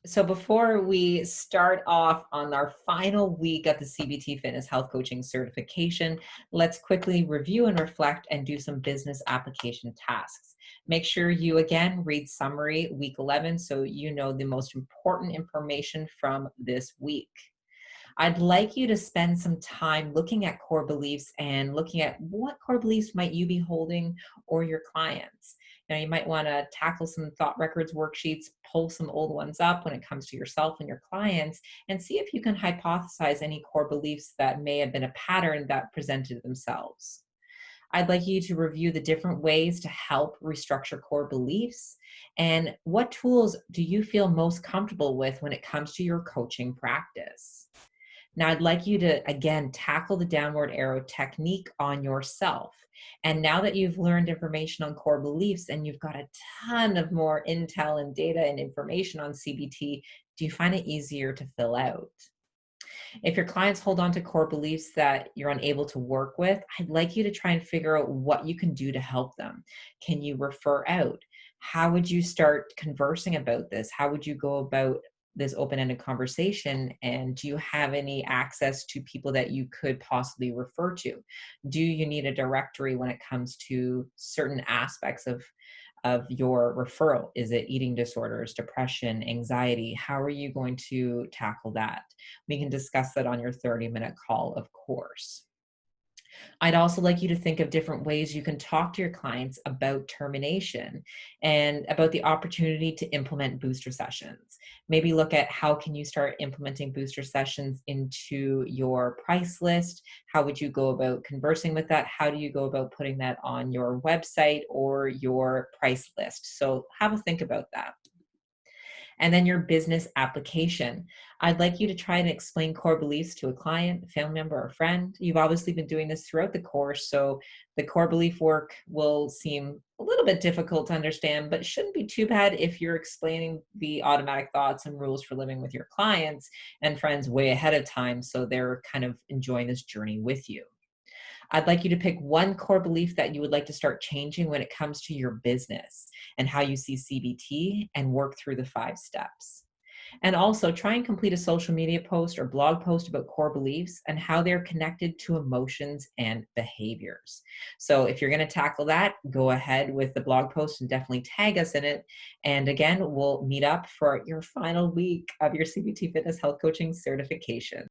So before we start off on our final week of the CBT Fitness Health Coaching certification, let's quickly review and reflect and do some business application tasks. Make sure you again read summary week 11 so you know the most important information from this week. I'd like you to spend some time looking at core beliefs and looking at what core beliefs might you be holding or your clients. Now, you might want to tackle some thought records worksheets, pull some old ones up when it comes to yourself and your clients, and see if you can hypothesize any core beliefs that may have been a pattern that presented themselves. I'd like you to review the different ways to help restructure core beliefs and what tools do you feel most comfortable with when it comes to your coaching practice. Now, I'd like you to again tackle the downward arrow technique on yourself. And now that you've learned information on core beliefs and you've got a ton of more intel and data and information on CBT, do you find it easier to fill out? If your clients hold on to core beliefs that you're unable to work with, I'd like you to try and figure out what you can do to help them. Can you refer out? How would you start conversing about this? How would you go about this open-ended conversation? And do you have any access to people that you could possibly refer to? Do you need a directory when it comes to certain aspects of your referral? Is it eating disorders, depression, anxiety? How are you going to tackle that? We can discuss that on your 30-minute call, of course. I'd also like you to think of different ways you can talk to your clients about termination and about the opportunity to implement booster sessions. Maybe look at how can you start implementing booster sessions into your price list? How would you go about conversing with that? How do you go about putting that on your website or your price list? So have a think about that. And then your business application. I'd like you to try and explain core beliefs to a client, a family member, or friend. You've obviously been doing this throughout the course, so the core belief work will seem a little bit difficult to understand, but it shouldn't be too bad if you're explaining the automatic thoughts and rules for living with your clients and friends way ahead of time, so they're kind of enjoying this journey with you. I'd like you to pick one core belief that you would like to start changing when it comes to your business and how you see CBT and work through the 5 steps. And also try and complete a social media post or blog post about core beliefs and how they're connected to emotions and behaviors. So if you're going to tackle that, go ahead with the blog post and definitely tag us in it. And again, we'll meet up for your final week of your CBT Fitness Health Coaching certification.